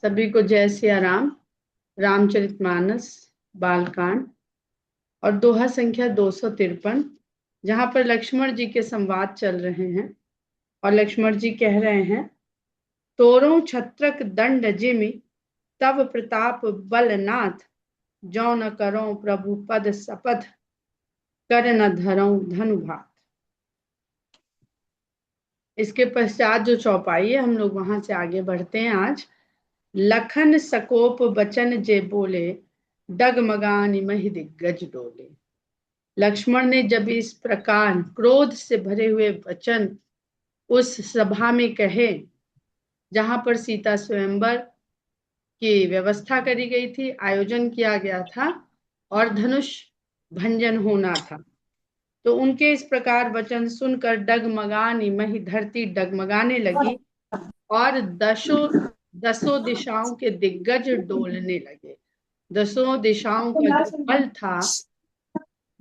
सभी को जय सिया राम। रामचरितमानस बालकांड और दोहा संख्या 253, जहां पर लक्ष्मण जी के संवाद चल रहे हैं और लक्ष्मण जी कह रहे हैं, तोरों छत्रक दंड जिमि तब प्रताप बलनाथ, जो न करो प्रभु पद सपथ, कर न धरो धनुभात। इसके पश्चात जो चौपाई है, हम लोग वहां से आगे बढ़ते हैं। आज लखन सकोप बचन जे बोले, डगमगान महि दिग्गज डोले। लक्ष्मण ने जब इस प्रकार क्रोध से भरे हुए वचन उस सभा में कहे, जहां पर सीता स्वयंवर की व्यवस्था करी गई थी, आयोजन किया गया था और धनुष भंजन होना था, तो उनके इस प्रकार वचन सुनकर डगमगानी मही, धरती डगमगाने लगी और दसों दसों दिशाओं के दिग्गज डोलने लगे। दसों दिशाओं का जो बल था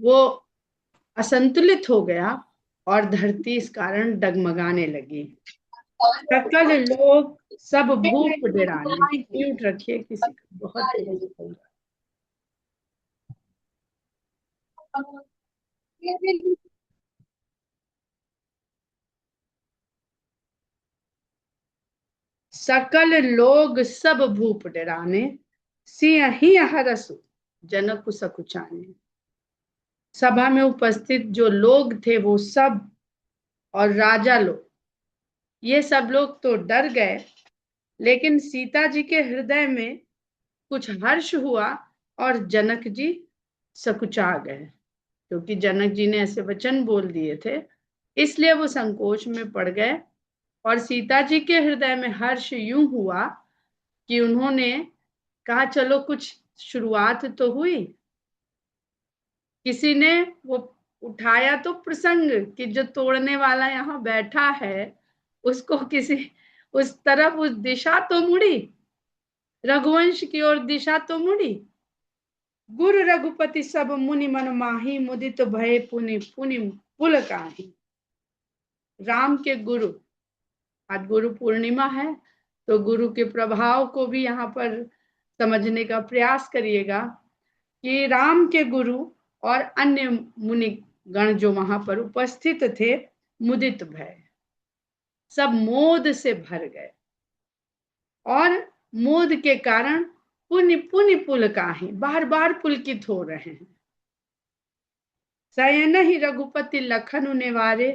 वो असंतुलित हो गया और धरती इस कारण डगमगाने लगी। सकल लोग सब भूप डिराने। म्यूट रखिए, किसी का बहुत तेज बोल रहा है। सकल लोग सब भूप डिराने, सिंहि हरसु जनक सकुचाने। सभा में उपस्थित जो लोग थे वो सब, और राजा लोग, ये सब लोग तो डर गए, लेकिन सीता जी के हृदय में कुछ हर्ष हुआ और जनक जी सकुचा गए, क्योंकि जनक जी ने ऐसे वचन बोल दिए थे, इसलिए वो संकोच में पड़ गए। और सीता जी के हृदय में हर्ष यूं हुआ कि उन्होंने कहा, चलो कुछ शुरुआत तो हुई। किसी ने वो उठाया तो प्रसंग कि जो तोड़ने वाला यहाँ बैठा है उसको किसी उस तरफ, उस दिशा तो मुड़ी, रघुवंश की ओर दिशा तो मुड़ी। गुरु रघुपति सब मुनि मन माही, मुदित भय पुनि पुनि पुल काही। राम के गुरु, आज गुरु पूर्णिमा है, तो गुरु के प्रभाव को भी यहाँ पर समझने का प्रयास करिएगा कि राम के गुरु और अन्य मुनि गण जो वहां पर उपस्थित थे, मुदित भय, सब मोद से भर गए, और मोद के कारण पुनि पुनि पुल काही, बार बार पुलकित हो रहे हैं। सयन ही रघुपति लखन निवारे,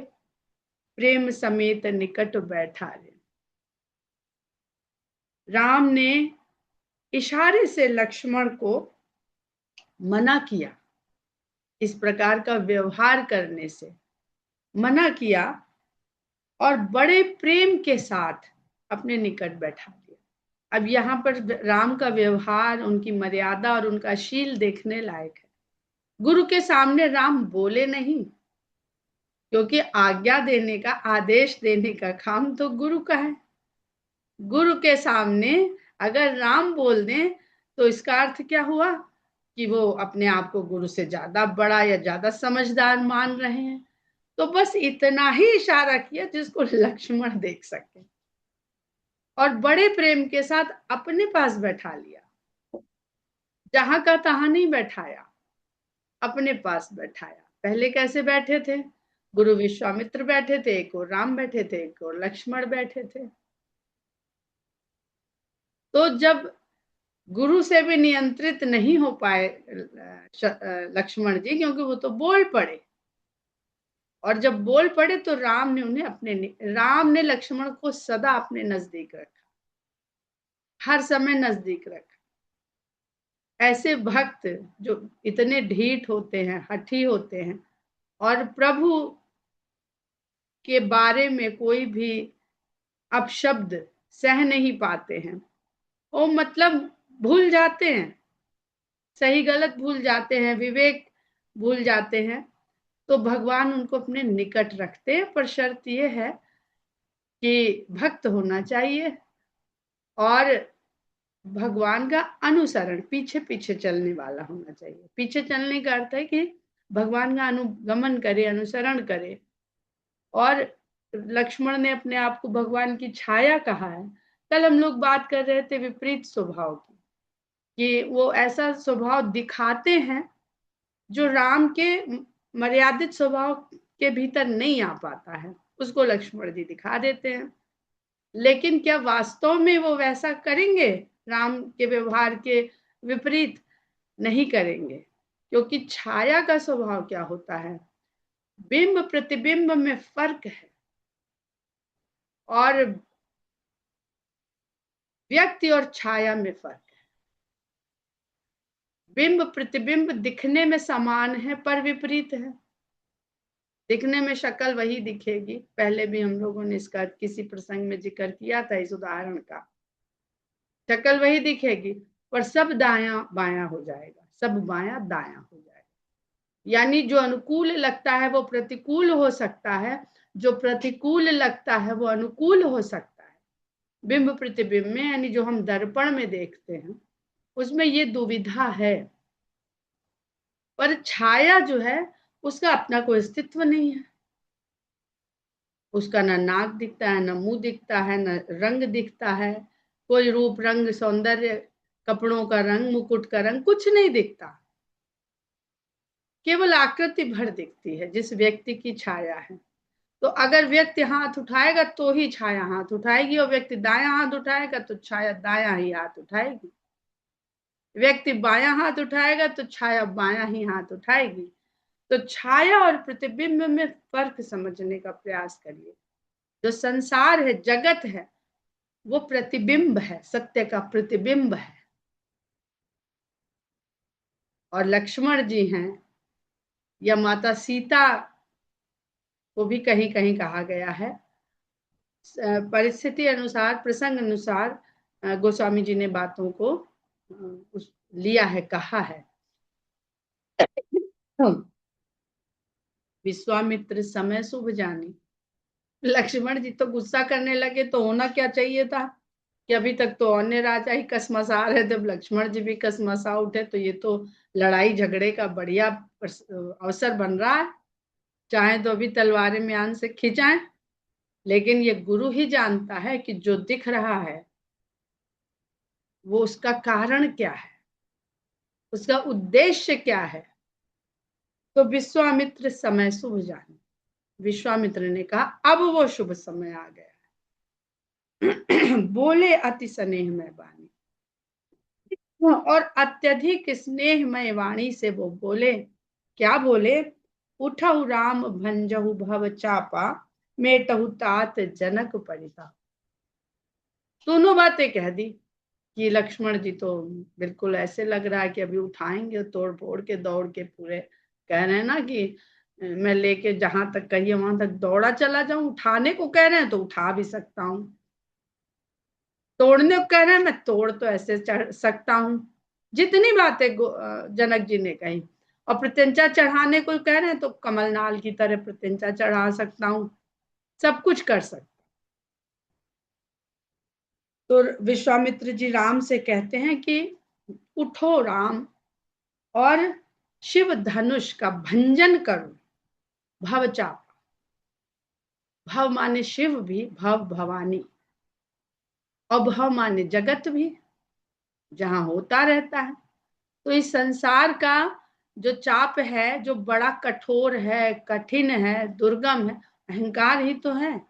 प्रेम समेत निकट बैठारे। राम ने इशारे से लक्ष्मण को मना किया, इस प्रकार का व्यवहार करने से मना किया, और बड़े प्रेम के साथ अपने निकट बैठा दिया। अब यहाँ पर राम का व्यवहार, उनकी मर्यादा और उनका शील देखने लायक है। गुरु के सामने राम बोले नहीं, क्योंकि आज्ञा देने का, आदेश देने का काम तो गुरु का है। गुरु के सामने अगर राम बोल दें तो इसका अर्थ क्या हुआ कि वो अपने आप को गुरु से ज्यादा बड़ा या ज्यादा समझदार मान रहे हैं। तो बस इतना ही इशारा किया जिसको लक्ष्मण देख सके, और बड़े प्रेम के साथ अपने पास बैठा लिया। जहां का तहां नहीं बैठाया, अपने पास बैठाया। पहले कैसे बैठे थे? गुरु विश्वामित्र बैठे थे, एक और राम बैठे थे, एक और लक्ष्मण बैठे थे। तो जब गुरु से भी नियंत्रित नहीं हो पाए लक्ष्मण जी, क्योंकि वो तो बोल पड़े, और जब बोल पड़े तो राम ने उन्हें राम ने लक्ष्मण को सदा अपने नजदीक रखा, हर समय नजदीक रखा। ऐसे भक्त जो इतने ढीठ होते हैं, हठी होते हैं, और प्रभु के बारे में कोई भी अपशब्द सह नहीं पाते हैं, वो मतलब भूल जाते हैं, सही गलत भूल जाते हैं, विवेक भूल जाते हैं, तो भगवान उनको अपने निकट रखते हैं। पर शर्त यह है कि भक्त होना चाहिए और भगवान का अनुसरण, पीछे पीछे चलने वाला होना चाहिए। पीछे चलने का अर्थ है कि भगवान का अनुगमन करे, अनुसरण करे। और लक्ष्मण ने अपने आप को भगवान की छाया कहा है, कल हम लोग बात कर रहे थे विपरीत स्वभाव की, कि वो ऐसा स्वभाव दिखाते हैं जो राम के मर्यादित स्वभाव के भीतर नहीं आ पाता है, उसको लक्ष्मण जी दिखा देते हैं। लेकिन क्या वास्तव में वो वैसा करेंगे? राम के व्यवहार के विपरीत नहीं करेंगे, क्योंकि छाया का स्वभाव क्या होता है? बिंब प्रतिबिंब में फर्क है, और व्यक्ति और छाया में फर्क है। बिंब प्रतिबिंब दिखने में समान है पर विपरीत है। दिखने में शक्ल वही दिखेगी, पहले भी हम लोगों ने इसका किसी प्रसंग में जिक्र किया था इस उदाहरण का। शक्ल वही दिखेगी पर सब दायां बायां हो जाएगा, सब बायां दायां हो जाएगा। यानी जो अनुकूल लगता है वो प्रतिकूल हो सकता है, जो प्रतिकूल लगता है वो अनुकूल हो सकता है। बिंब प्रतिबिंब में, यानी जो हम दर्पण में देखते हैं, उसमें ये दुविधा है। पर छाया जो है उसका अपना कोई अस्तित्व नहीं है। उसका ना नाक दिखता है, ना मुंह दिखता है, ना रंग दिखता है, कोई रूप रंग सौंदर्य, कपड़ों का रंग, मुकुट का रंग, कुछ नहीं दिखता। केवल आकृति भर दिखती है जिस व्यक्ति की छाया है। तो अगर व्यक्ति हाथ उठाएगा तो ही छाया हाथ उठाएगी, और व्यक्ति दायां हाथ उठाएगा तो छाया दायां ही हाथ उठाएगी। व्यक्ति बायां हाथ उठाएगा तो छाया बायां ही हाथ उठाएगी। तो छाया और प्रतिबिंब में फर्क समझने का प्रयास करिए। जो संसार है, जगत है, वो प्रतिबिंब है, सत्य का प्रतिबिंब है। और लक्ष्मण जी हैं, या माता सीता को भी कहीं कहीं कहा गया है, परिस्थिति अनुसार, प्रसंग अनुसार गोस्वामी जी ने बातों को लिया है, कहा है। विश्वामित्र समय शुभ जानी। लक्ष्मण जी तो गुस्सा करने लगे, तो होना क्या चाहिए था कि अभी तक तो अन्य राजा ही कसमसा रहे थे, जब लक्ष्मण जी भी कसमसा उठे तो ये तो लड़ाई झगड़े का बढ़िया अवसर बन रहा है। चाहे तो अभी तलवारें म्यान से खिंचाएं, लेकिन ये गुरु ही जानता है कि जो दिख रहा है वो उसका कारण क्या है, उसका उद्देश्य क्या है। तो विश्वामित्र समय शुभ जाने, विश्वामित्र ने कहा अब वो शुभ समय आ गया। बोले अति स्नेह में वाणी, और अत्यधिक स्नेहमय वाणी से वो बोले। क्या बोले? उठहु राम भंजहु भव चापा, मेटहु तात जनक परिताप। दोनों बातें कह दी कि लक्ष्मण जी तो बिल्कुल ऐसे लग रहा है कि अभी उठाएंगे, तोड़ फोड़ के दौड़ के, पूरे कह रहे हैं ना कि मैं लेके जहां तक कहिए वहां तक दौड़ा चला जाऊं। उठाने को कह रहे हैं तो उठा भी सकता हूँ, तोड़ने को कह रहे हैं मैं तोड़ तो ऐसे चढ़ सकता हूँ। जितनी बातें जनक जी ने कही, और प्रत्यंचा चढ़ाने को कह रहे हैं तो कमलनाल की तरह प्रत्यंचा चढ़ा सकता हूँ, सब कुछ कर सकता। तो विश्वामित्र जी राम से कहते हैं कि उठो राम, और शिव धनुष का भंजन करो। भव चाप, भव माने शिव भी, भव भवानी, और भव माने जगत भी, जहां होता रहता है। तो इस संसार का जो चाप है, जो बड़ा कठोर है, कठिन है, दुर्गम है, अहंकार ही तो है।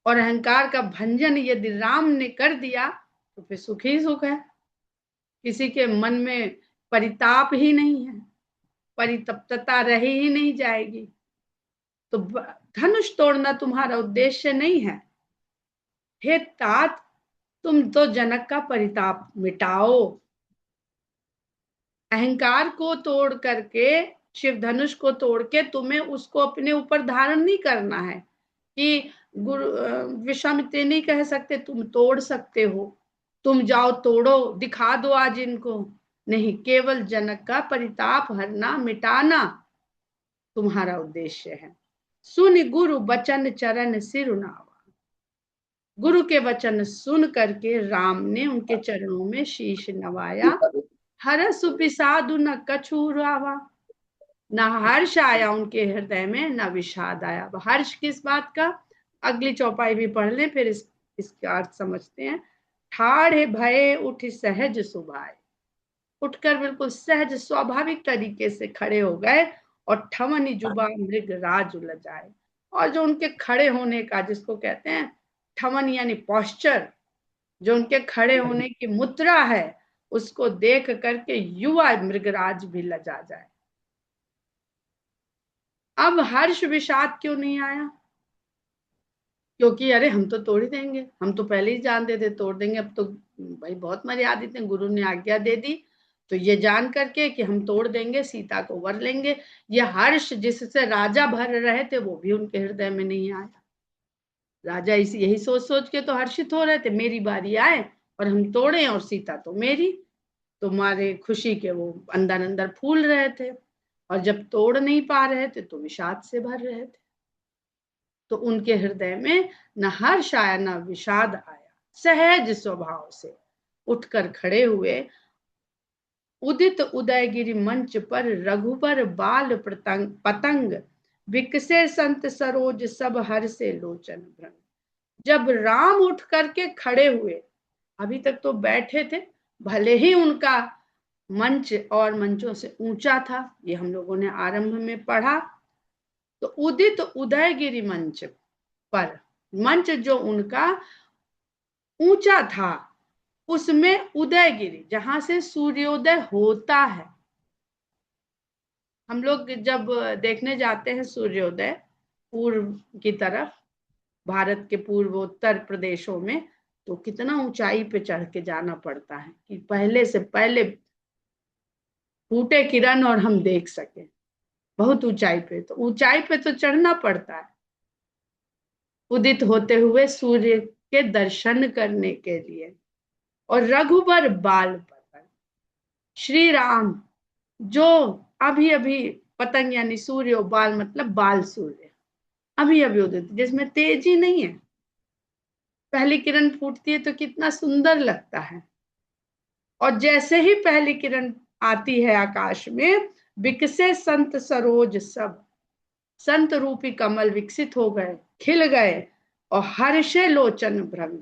और अहंकार का भंजन यदि राम ने कर दिया तो फिर सुख ही सुख है, किसी के मन में परिताप ही नहीं है, परितप्तता रही ही नहीं जाएगी। तो धनुष तोड़ना तुम्हारा उद्देश्य नहीं है। हे तात, तुम तो जनक का परिताप मिटाओ। अहंकार को तोड़ करके, शिव धनुष को तोड़ के तुम्हें उसको अपने ऊपर धारण नहीं करना है कि गुरु विश्वामित्र नहीं कह सकते तुम तोड़ सकते हो, तुम जाओ तोड़ो, दिखा दो आज इनको। नहीं, केवल जनक का परिताप हरना, मिटाना तुम्हारा उद्देश्य है। सुन गुरु बचन चरण सिर नावा। गुरु के वचन सुन करके राम ने उनके चरणों में शीश नवाया। हरस पिसादु न कछु रावा। न हर्ष आया उनके हृदय में, न विषाद आया। हर्ष किस बात का? अगली चौपाई भी पढ़ लें, फिर इस इसका अर्थ समझते हैं। ठाढ़े भये उठ सहज सुभाए, उठकर बिल्कुल सहज स्वाभाविक तरीके से खड़े हो गए। और ठमनी जुबा मृग राज उलझाए, और जो उनके खड़े होने का, जिसको कहते हैं ठमन यानी पॉस्चर, जो उनके खड़े होने की मुद्रा है, उसको देख करके युवा मृगराज भी लजा जाए। अब हर्ष विषाद क्यों नहीं आया? क्योंकि अरे हम तो तोड़ ही देंगे, हम तो पहले ही जानते थे तोड़ देंगे, अब तो भाई बहुत मर्यादित है, गुरु ने आज्ञा दे दी, तो ये जान करके कि हम तोड़ देंगे, सीता को वर लेंगे, ये हर्ष जिससे राजा भर रहे थे वो भी उनके हृदय में नहीं आया। राजा इसी यही सोच सोच के तो हर्षित हो रहे थे, मेरी बारी आए और हम तोड़े और सीता तो मेरी। तुम्हारे खुशी के वो अंदर अंदर फूल रहे थे, और जब तोड़ नहीं पा रहे थे तो विषाद से भर रहे थे। तो उनके हृदय में न हर्ष आया न विषाद आया, सहज स्वभाव से उठकर खड़े हुए। उदित उदयगिरि मंच पर रघुबर बाल पतंग, विकसे संत सरोज सब हर से लोचन भ्रंग। जब राम उठ करके खड़े हुए, अभी तक तो बैठे थे, भले ही उनका मंच और मंचों से ऊंचा था, ये हम लोगों ने आरंभ में पढ़ा। तो उदित उदयगिरि मंच पर, मंच जो उनका ऊंचा था, उसमें उदयगिरि, जहां से सूर्योदय होता है। हम लोग जब देखने जाते हैं सूर्योदय पूर्व की तरफ, भारत के पूर्वोत्तर प्रदेशों में, तो कितना ऊंचाई पे चढ़ के जाना पड़ता है कि पहले से पहले फूटे किरण और हम देख सके। बहुत ऊंचाई पे, तो ऊंचाई पे तो चढ़ना पड़ता है उदित होते हुए सूर्य के दर्शन करने के लिए। और रघुबर बाल पतंग, श्री राम जो अभी अभी, पतंग यानी सूर्य, और बाल मतलब बाल सूर्य, अभी अभी उदित, जिसमें तेजी नहीं है, पहली किरण फूटती है तो कितना सुंदर लगता है। और जैसे ही पहली किरण आती है आकाश में, विकसे संत सरोज सब, संत रूपी कमल विकसित हो गए, खिल गए, और हर्षे लोचन भ्रंग,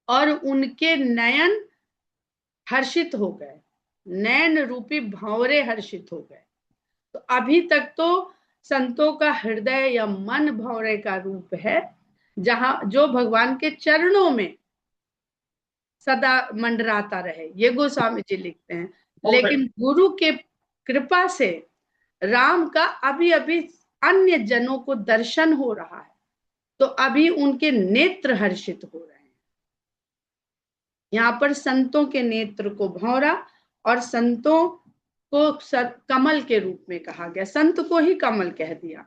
और उनके नयन हर्षित हो गए, नयन रूपी भंवरे हर्षित हो गए। तो अभी तक तो संतों का हृदय या मन भंवरे का रूप है, जहां जो भगवान के चरणों में सदा मंडराता रहे, ये गोस्वामी जी लिखते हैं। लेकिन गुरु के कृपा से राम का अभी अभी अन्य जनों को दर्शन हो रहा है, तो अभी उनके नेत्र हर्षित हो रहे हैं। यहाँ पर संतों के नेत्र को भौरा, और संतों को कमल के रूप में कहा गया, संत को ही कमल कह दिया।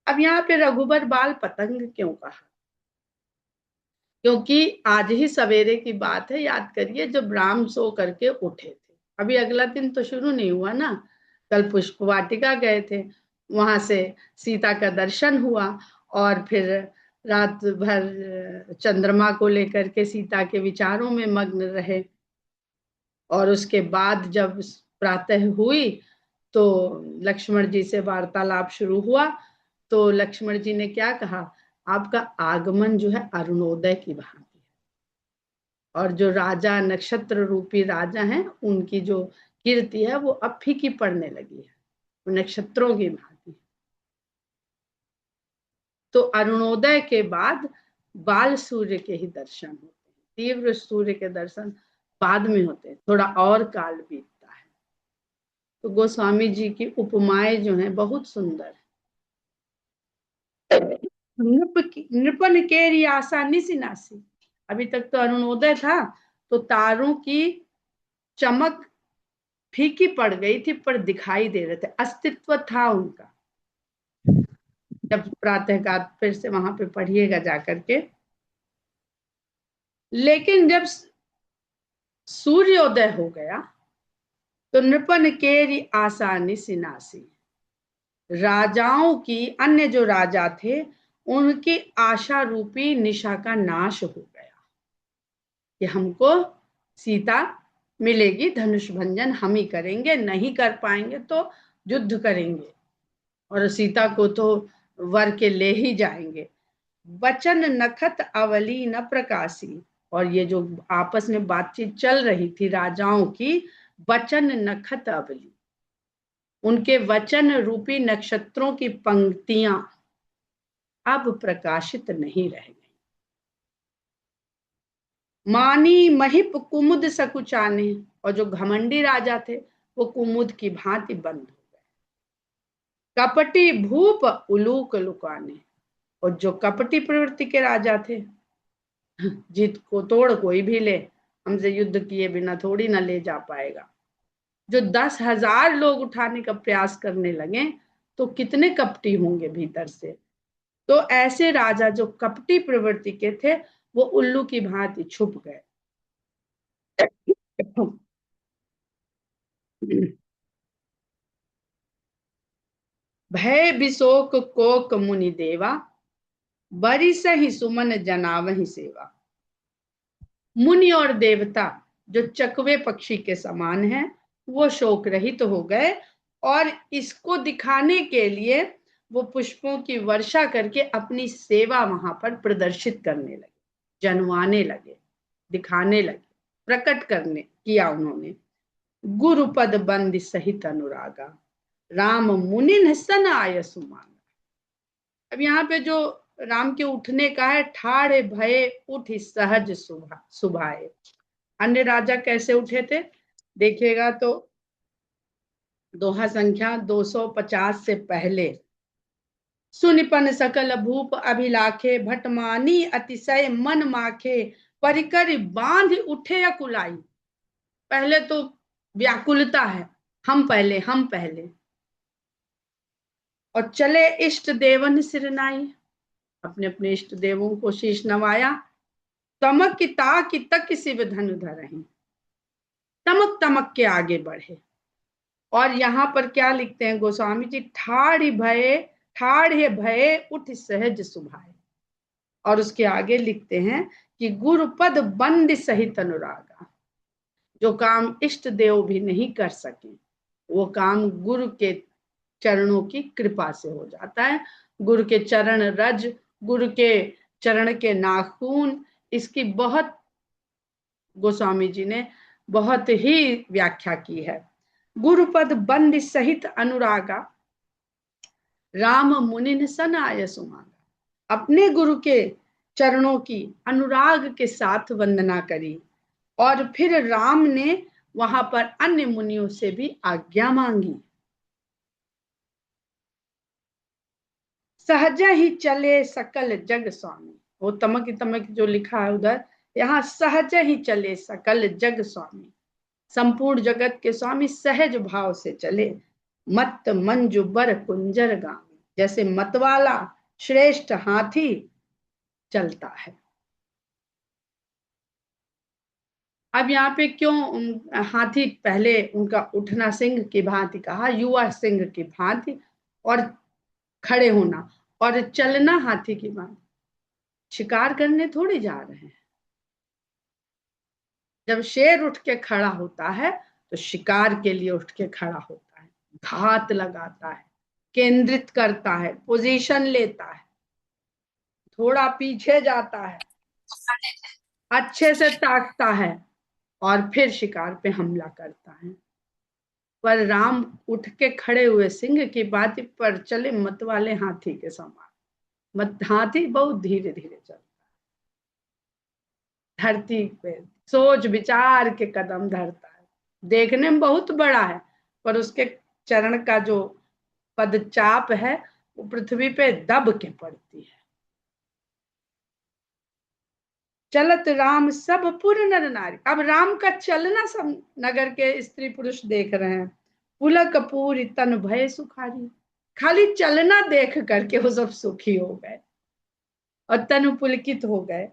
अब यहाँ पे रघुबर बाल पतंग क्यों कहा? क्योंकि आज ही सवेरे की बात है, याद करिए, जब राम सो करके उठे थे, अभी अगला दिन तो शुरू नहीं हुआ ना, कल पुष्प वाटिका गए थे, वहां से सीता का दर्शन हुआ, और फिर रात भर चंद्रमा को लेकर के सीता के विचारों में मग्न रहे। और उसके बाद जब प्रातः हुई तो लक्ष्मण जी से वार्तालाप शुरू हुआ। तो लक्ष्मण जी ने क्या कहा? आपका आगमन जो है अरुणोदय की भांति है, और जो राजा नक्षत्र रूपी राजा हैं, उनकी जो कीर्ति है वो अब फीकी पड़ने लगी है, नक्षत्रों की भांति। तो अरुणोदय के बाद बाल सूर्य के ही दर्शन होते हैं, तीव्र सूर्य के दर्शन बाद में होते हैं, थोड़ा और काल बीतता है। तो गोस्वामी जी की उपमाएं जो हैं बहुत सुंदर है। नृपन केरी आशा निसिनासी, अभी तक तो अरुणोदय था, तो तारों की चमक फीकी पड़ गई थी, पर दिखाई दे रहे थे, अस्तित्व था उनका। जब प्रातः काल फिर से वहां पे पढ़िएगा जाकर के। लेकिन जब सूर्योदय हो गया तो नृपन केरी आशा निसिनासी, राजाओं की, अन्य जो राजा थे, उनकी आशा रूपी निशा का नाश हो गया कि हमको सीता मिलेगी, धनुष भंजन हम ही करेंगे, नहीं कर पाएंगे तो युद्ध करेंगे, और सीता को तो वर के ले ही जाएंगे। वचन नखत अवली न प्रकाशी। और ये जो आपस में बातचीत चल रही थी राजाओं की, वचन नखत अवली, उनके वचन रूपी नक्षत्रों की पंक्तियां अब प्रकाशित नहीं रह गई। मानी महिप कुमुद सकुचाने, और जो घमंडी राजा थे वो कुमुद की भांति बंद हो गए। कपटी भूप उलूक लुकाने, और जो कपटी प्रवृत्ति के राजा थे, जीत को तोड़ कोई भी ले, हमसे युद्ध किए बिना थोड़ी ना ले जा पाएगा, जो 10,000 लोग उठाने का प्रयास करने लगे, तो कितने कपटी होंगे भीतर से। तो ऐसे राजा जो कपटी प्रवृत्ति के थे वो उल्लू की भांति छुप गए। भय बिशोक कोक मुनि देवा, बरी सही सुमन जनावहि सेवा। मुनि और देवता जो चकवे पक्षी के समान हैं, वो शोक रहित तो हो गए, और इसको दिखाने के लिए वो पुष्पों की वर्षा करके अपनी सेवा वहां पर प्रदर्शित करने लगे, जनवाने लगे, दिखाने लगे, प्रकट करने किया उन्होंने। गुरुपद बंद सहित अनुरागा, राम मुनि सन आय सुमाना। अब यहाँ पे जो राम के उठने का है, ठाड़े भये उठ सहज सुभाए। अन्य राजा कैसे उठे थे देखिएगा तो दोहा संख्या 250 से पहले, सुनिपन सकल भूप अभिलाखे, भटमानी अतिशय मन माखे, परिकर बांध उठे अकुलाई। पहले तो व्याकुलता है, हम पहले, हम पहले। और चले इष्ट देवन सिरनाई, अपने अपने इष्ट देवों को शीश नवाया। तमक की ताक की तक शिव धनु धरहि, तमक तमक के आगे बढ़े। और यहाँ पर क्या लिखते हैं गोस्वामी जी, ठाढ़े भये उठ सहज सुभाए। और उसके आगे लिखते हैं कि गुरुपद बंद सहित अनुरागा, जो काम इष्ट देव भी नहीं कर सके वो काम गुरु के चरणों की कृपा से हो जाता है। गुरु के चरण रज, गुरु के चरण के नाखून, इसकी बहुत गोस्वामी जी ने बहुत ही व्याख्या की है। गुरुपद बंद सहित अनुरागा, राम मुनि सन आय सुमाना। अपने गुरु के चरणों की अनुराग के साथ वंदना करी, और फिर राम ने वहां पर अन्य मुनियों से भी आज्ञा मांगी। सहज ही चले सकल जग स्वामी, वो तमक तमक जो लिखा है उधर, यहाँ सहज ही चले सकल जग स्वामी, संपूर्ण जगत के स्वामी सहज भाव से चले। मत मंजू बर कुंजर गामी, जैसे मतवाला श्रेष्ठ हाथी चलता है। अब यहाँ पे क्यों हाथी पहले उनका उठना सिंह की भांति कहा, युवा सिंह की भांति, और खड़े होना और चलना हाथी की भांति। शिकार करने थोड़ी जा रहे हैं। जब शेर उठ के खड़ा होता है तो शिकार के लिए उठ के खड़ा होता है, घात लगाता है, केंद्रित करता है, पोजीशन लेता है, थोड़ा पीछे जाता है, अच्छे से ताकता है, और फिर शिकार पे हमला करता है। पर राम उठ के खड़े हुए सिंह की बात पर चले मत वाले हाथी के समान। मत हाथी बहुत धीरे धीरे चलता है, धरती पे सोच विचार के कदम धरता है। देखने में बहुत बड़ा है, पर उसके चरण का जो पदचाप है वो पृथ्वी पे दब के पड़ती है। चलत राम सब पुर नर नारी, अब राम का चलना सब नगर के स्त्री पुरुष देख रहे हैं। पुलक पूरी तन भय सुखारी, खाली चलना देख करके वो सब सुखी हो गए और तनु पुलकित हो गए।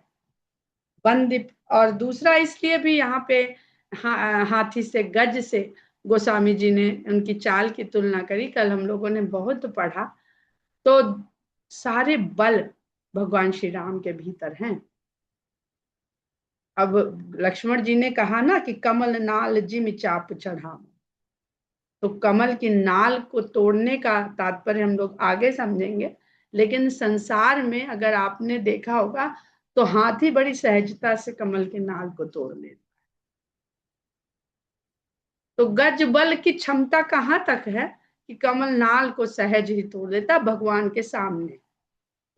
बंदी, और दूसरा इसलिए भी यहाँ पे हाथी से, गज से गोस्वामी जी ने उनकी चाल की तुलना करी। कल हम लोगों ने बहुत पढ़ा, तो सारे बल भगवान श्री राम के भीतर हैं। अब लक्ष्मण जी ने कहा ना कि कमल नाल जिम चाप चढ़ाओ, तो कमल की नाल को तोड़ने का तात्पर्य हम लोग आगे समझेंगे, लेकिन संसार में अगर आपने देखा होगा तो हाथी बड़ी सहजता से कमल के नाल को तोड़ लेता। तो गज बल की क्षमता कहाँ तक है कि कमल नाल को सहज ही तोड़ देता भगवान के सामने।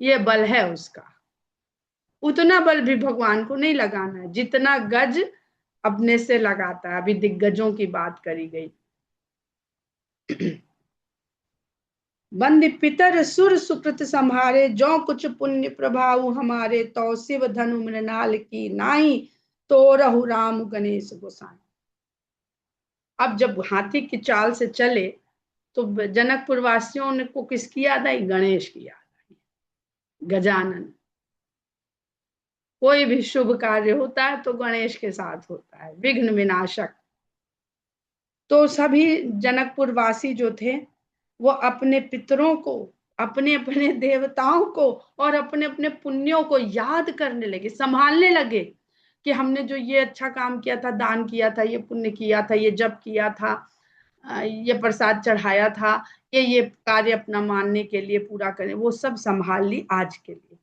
ये बल है उसका। उतना बल भी भगवान को नहीं लगाना है जितना गज अपने से लगाता है। अभी दिग्गजों की बात करी गई। बंद पितर सुर सुकृत संहारे, जो कुछ पुण्य प्रभाव हमारे, तो शिव धनु मृणाल की नाई, तो रहु राम गणेश गोसाई। अब जब हाथी की चाल से चले तो जनकपुर वासियों ने को किसकी याद आई? गणेश की याद आई। गजानन। कोई भी शुभ कार्य होता है तो गणेश के साथ होता है, विघ्न विनाशक। तो सभी जनकपुर वासी जो थे वो अपने पितरों को, अपने अपने देवताओं को और अपने अपने पुण्यों को याद करने लगे, संभालने लगे कि हमने जो ये अच्छा काम किया था, दान किया था, ये पुण्य किया था, ये जप किया था, ये प्रसाद चढ़ाया था, ये कार्य अपना मानने के लिए पूरा करें, वो सब संभाल ली आज के लिए।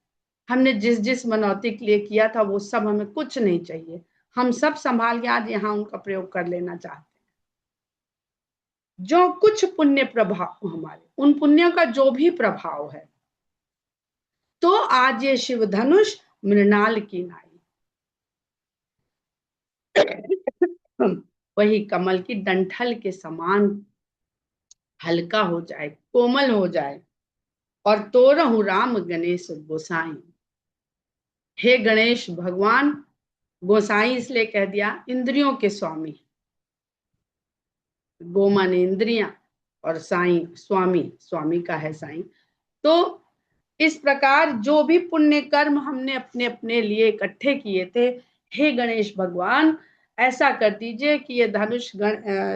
हमने जिस जिस मनौती के लिए किया था वो सब हमें कुछ नहीं चाहिए, हम सब संभाल के आज यहाँ उनका प्रयोग कर लेना चाहते हैं। जो कुछ पुण्य प्रभाव हमारे, उन पुण्यों का जो भी प्रभाव है, तो आज ये शिव धनुष मृणाल की नाई, वही कमल की डंठल के समान हल्का हो जाए, कोमल हो जाए। और तोरहु राम गणेश गोसाई। हे गणेश भगवान, गोसाई इसलिए कह दिया इंद्रियों के स्वामी। गो माने इंद्रियां और साई स्वामी, स्वामी का है साई। तो इस प्रकार जो भी पुण्य कर्म हमने अपने अपने लिए इकट्ठे किए थे, हे गणेश भगवान ऐसा कर दीजिए कि ये धनुष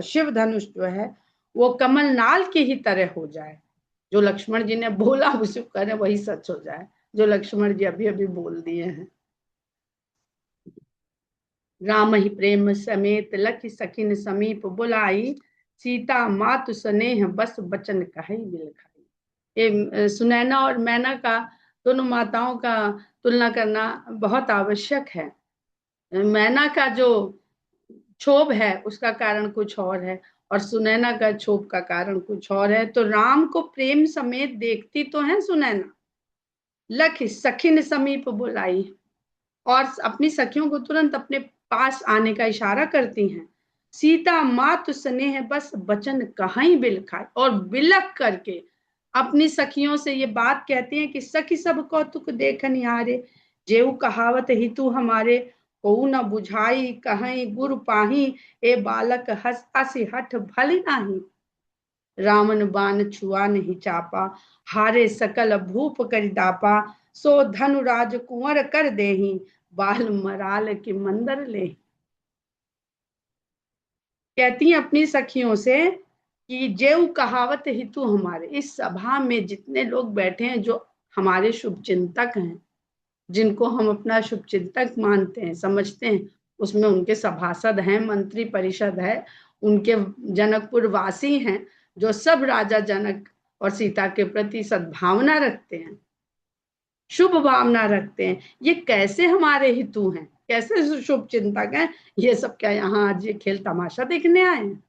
शिव धनुष जो है वो कमल नाल की ही तरह हो जाए। जो लक्ष्मण जी ने बोला उसे करें वही सच हो जाए, जो लक्ष्मण जी अभी अभी बोल दिए हैं। राम ही प्रेम समेत लखि सखिन समीप बुलाई, सीता मातु स्नेह बस बचन कहि बिलखाई। ये सुनैना और मैना का, दोनों माताओं का तुलना करना बहुत आवश्यक है। मैना का जो क्षोभ है उसका कारण कुछ और है और सुनैना का क्षोभ का कारण कुछ और है। तो राम को प्रेम समेत देखती तो है सुनैना, लख सखिन समीप बुलाई, और अपनी सखियों को तुरंत अपने पास आने का इशारा करती हैं। सीता मातु स्नेह बस बचन कहीं बिलखाई, और बिलख करके अपनी सखियों से ये बात कहती हैं कि सखी सब कौतुक देख निहारे, जेऊ कहावत ही तू हमारे, को न बुझाई कहीं गुरु पाही, ए बालक हस असी हठ भली नाही। रावण बाण छुआ नहीं चापा, हारे सकल भूप कर दापा, सो धनुराज कुंवर कर देही, बाल मराल के मंदर ले। कहती हैं अपनी सखियों से कि जेऊ कहावत ही तू हमारे, इस सभा में जितने लोग बैठे हैं जो हमारे शुभ चिंतक हैं, जिनको हम अपना शुभ चिंतक मानते हैं समझते हैं, उसमें उनके सभासद हैं, मंत्री परिषद है, उनके जनकपुर वासी हैं जो सब राजा जनक और सीता के प्रति सद्भावना रखते हैं, शुभ भावना रखते हैं। ये कैसे हमारे हितु हैं, कैसे शुभ चिंतक हैं? ये सब क्या यहाँ आज ये खेल तमाशा देखने आए हैं?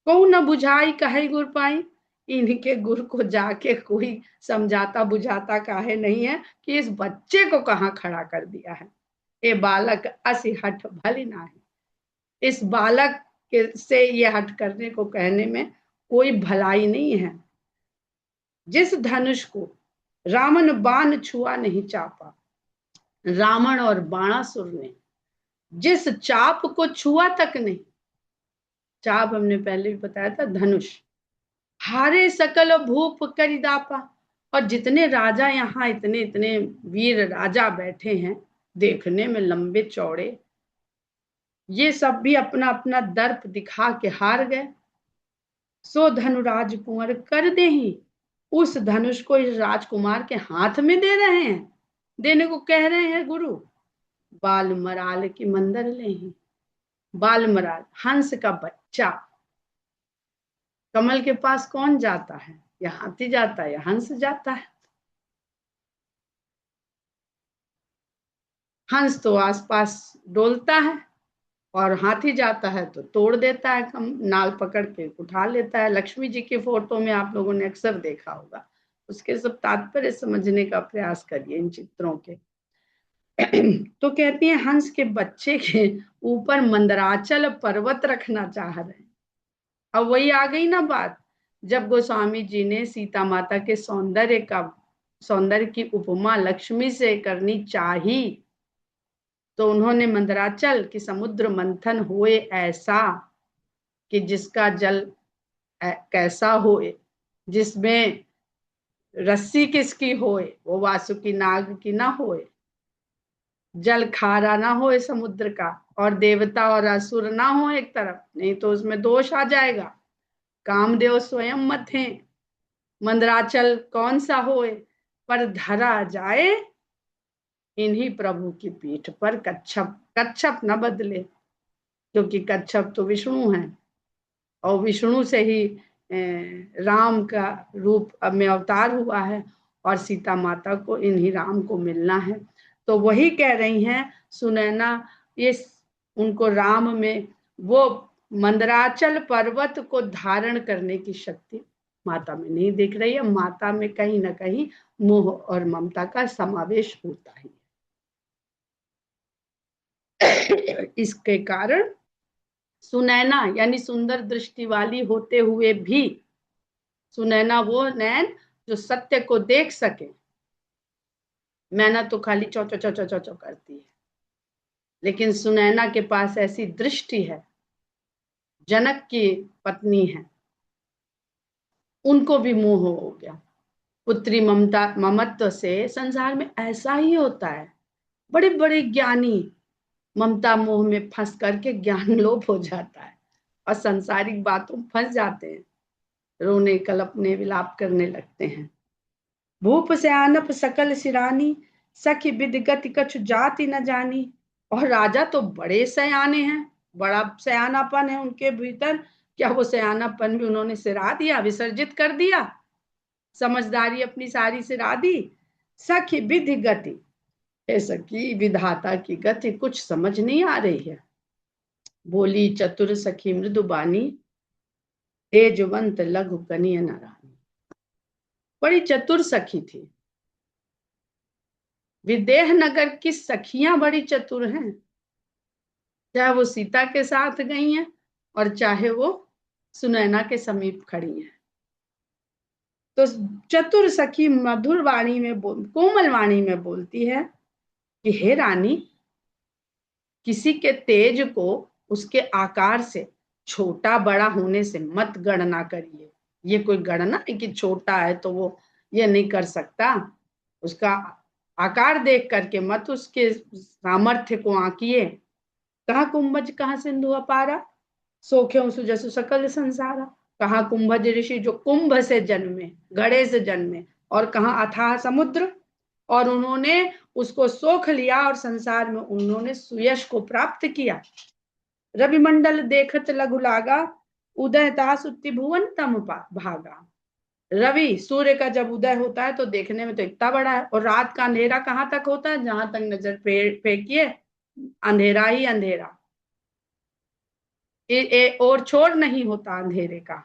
को न बुझाई कहे गुर पाई, इनके गुरु को जाके कोई समझाता बुझाता काहे नहीं है कि इस बच्चे को कहाँ खड़ा कर दिया है। ये बालक असी हठ भली ना है, इस बालक के से ये हट करने को कहने में कोई भलाई नहीं है। जिस धनुष को रावण बाण छुआ नहीं चापा, रावण और बाणासुर ने जिस चाप को छुआ तक नहीं, चाप हमने पहले भी बताया था धनुष, हारे सकल भूप करिदापा, और जितने राजा यहाँ इतने इतने वीर राजा बैठे हैं देखने में लंबे चौड़े, ये सब भी अपना अपना दर्प दिखा के हार गए। सो धनुराज कुंवर कर दे ही, उस धनुष को इस राजकुमार के हाथ में दे रहे हैं, देने को कह रहे हैं गुरु। बाल मराल की मंदर ले ही, बाल मराल हंस का बच्चा कमल के पास कौन जाता है? या हाथी जाता है या हंस जाता है। हंस तो आसपास डोलता है और हाथी जाता है तो तोड़ देता है, कम नाल पकड़ के उठा लेता है। लक्ष्मी जी की फोटो में आप लोगों ने अक्सर देखा होगा। उसके सब तात्पर्य समझने का प्रयास करिए इन चित्रों के। तो कहती है हंस के बच्चे के ऊपर मंदराचल पर्वत रखना चाह रहे हैं। अब वही आ गई ना बात, जब गोस्वामी जी ने सीता माता के सौंदर्य की उपमा लक्ष्मी से करनी चाही, तो उन्होंने मंदराचल की समुद्र मंथन हुए ऐसा कि जिसका जल कैसा होए, जिसमें रस्सी किसकी होए, वो वासुकी नाग की ना होए, जल खारा ना हो समुद्र का, और देवता और असुर ना हो एक तरफ, नहीं तो उसमें दोष आ जाएगा। कामदेव स्वयं मत हैं, मंदराचल कौन सा होए, पर धरा जाए इन्हीं प्रभु की पीठ पर कच्छप। कच्छप न बदले, क्योंकि कच्छप तो विष्णु है, और विष्णु से ही राम का रूप अब में अवतार हुआ है, और सीता माता को इन्हीं राम को मिलना है। तो वही कह रही हैं सुनैना, ये उनको राम में वो मंदराचल पर्वत को धारण करने की शक्ति माता में नहीं दिख रही है। माता में कहीं ना कहीं मोह और ममता का समावेश होता ही इसके कारण सुनैना यानी सुंदर दृष्टि वाली होते हुए भी, सुनैना वो नैन जो सत्य को देख सके। मैना तो खाली चौ चौ चौ चौ चौ चौ करती है, लेकिन सुनैना के पास ऐसी दृष्टि है। जनक की पत्नी है, उनको भी मोह हो गया पुत्री ममता ममत्व से। संसार में ऐसा ही होता है, बड़े बड़े ज्ञानी ममता मोह में फंस करके ज्ञान लोप हो जाता है और सांसारिक बातों में फंस जाते हैं, रोने कलपने विलाप करने लगते हैं। भूप से आनप सकल सिरानी, सखी विद गति कछु जाति न जानी। और राजा तो बड़े सयाने हैं, बड़ा सयानापन है उनके भीतर। क्या वो सयानापन भी उन्होंने सिरा दिया, विसर्जित कर दिया, समझदारी अपनी सारी सिरा दी। सखी विधि गति, सखी विधाता की गति कुछ समझ नहीं आ रही है। बोली चतुर सखी मृदुबानी, तेजवंत लघु कनिय नारानी। बड़ी चतुर सखी थी। विदेह नगर की सखियां बड़ी चतुर हैं, चाहे वो सीता के साथ गई हैं और चाहे वो सुनैना के समीप खड़ी हैं। तो चतुर सखी मधुर वाणी में कोमल वाणी में बोलती है कि हे रानी, किसी के तेज को उसके आकार से, छोटा बड़ा होने से मत गणना करिए। ये कोई गणना है कि छोटा है तो वो ये नहीं कर सकता। उसका आकार देख करके मत उसके सामर्थ्य को आंकिए। कहा कुंभज कहाँ सिंधु अपारा, सोख्यों सुजसु सकल संसारा। कहा कुंभज ऋषि जो कुंभ से जन्मे, घड़े से जन्मे, और कहा अथाह समुद्र, और उन्होंने उसको सोख लिया और संसार में उन्होंने सुयश को प्राप्त किया। रवि मंडल देखत लघु लागा, उदय तासु त्रिभुवन तम भागा। रवि सूर्य का जब उदय होता है तो देखने में तो इतना बड़ा है, और रात का अंधेरा कहाँ तक होता है, जहां तक नजर फेंकिए अंधेरा ही अंधेरा, और छोर नहीं होता अंधेरे का।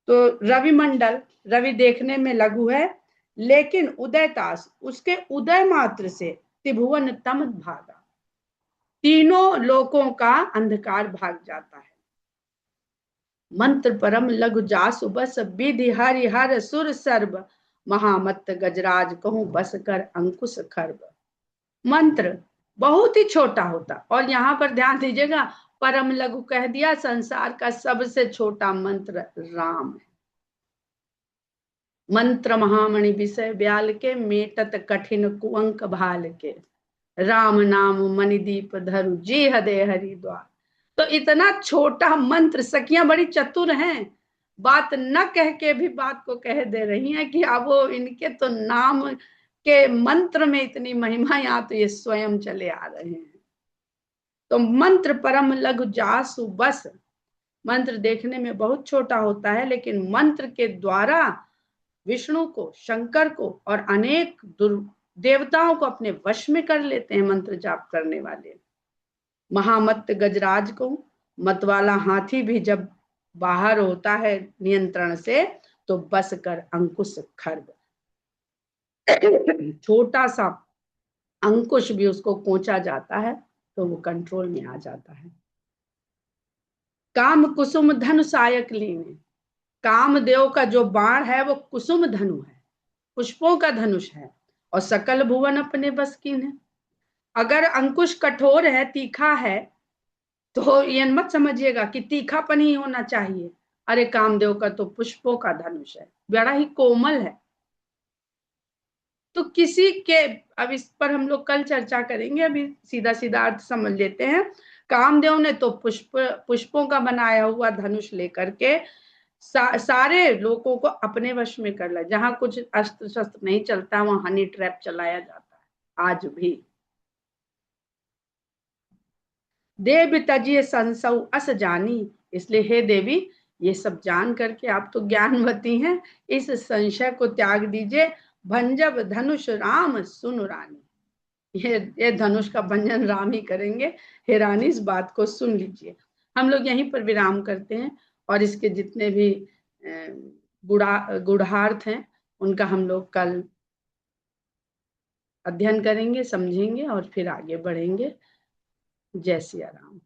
तो रवि मंडल, रवि देखने में लघु है, लेकिन उदयतास, उसके उदय मात्र से त्रिभुवन तम भागा, तीनों लोकों का अंधकार भाग जाता है। मंत्र परम लघु जासु बस, विधि हरि हर सुर सर्व, महामत गजराज कहूं बस कर अंकुश खर्ब। मंत्र बहुत ही छोटा होता, और यहाँ पर ध्यान दीजिएगा, परम लघु कह दिया, संसार का सबसे छोटा मंत्र राम है। मंत्र महामणि विषय ब्याल के, मेटत कठिन कुअंक भाल के। राम नाम मणिदीप धरु जी हदे हरिद्वार। तो इतना छोटा मंत्र, सखियां बड़ी चतुर हैं, बात न कह के भी बात को कह दे रही हैं कि अब वो इनके तो नाम के मंत्र में इतनी महिमा, यहाँ तो ये स्वयं चले आ रहे हैं। तो मंत्र परम लघु जासु बस, मंत्र देखने में बहुत छोटा होता है, लेकिन मंत्र के द्वारा विष्णु को, शंकर को और अनेक देवताओं को अपने वश में कर लेते हैं मंत्र जाप करने वाले। महामत्त गजराज को मतवाला हाथी भी जब बाहर होता है नियंत्रण से, तो बस कर अंकुश खर्व, छोटा सा अंकुश भी उसको कोंचा जाता है तो वो कंट्रोल में आ जाता है। काम कुसुम धनु सायक लीने, कामदेव का जो बाण है वो कुसुम धनु है, पुष्पों का धनुष है, और सकल भुवन अपने बस की है। अगर अंकुश कठोर है, तीखा है, तो ये मत समझिएगा कि तीखापन ही होना चाहिए। अरे कामदेव का तो पुष्पों का धनुष है, बड़ा ही कोमल है। तो किसी के, अब इस पर हम लोग कल चर्चा करेंगे, अभी सीधा सीधा अर्थ समझ लेते हैं। कामदेव ने तो पुष्पों का बनाया हुआ धनुष लेकर के सारे लोगों को अपने वश में कर लिया। जहां कुछ अस्त्र शस्त्र नहीं चलता वहां हनी ट्रैप चलाया जाता है आज भी। देव तजिए संसौ अस जानी, इसलिए हे देवी, ये सब जान करके आप तो ज्ञानवती हैं, इस संशय को त्याग दीजिए। भंजब धनुष राम सुन रानी, ये धनुष का भंजन राम ही करेंगे। हे रानी, इस बात को सुन लीजिए। हम लोग यहीं पर विराम करते हैं, और इसके जितने भी गुढ़ार्थ हैं उनका हम लोग कल अध्ययन करेंगे, समझेंगे और फिर आगे बढ़ेंगे। जय सिया राम।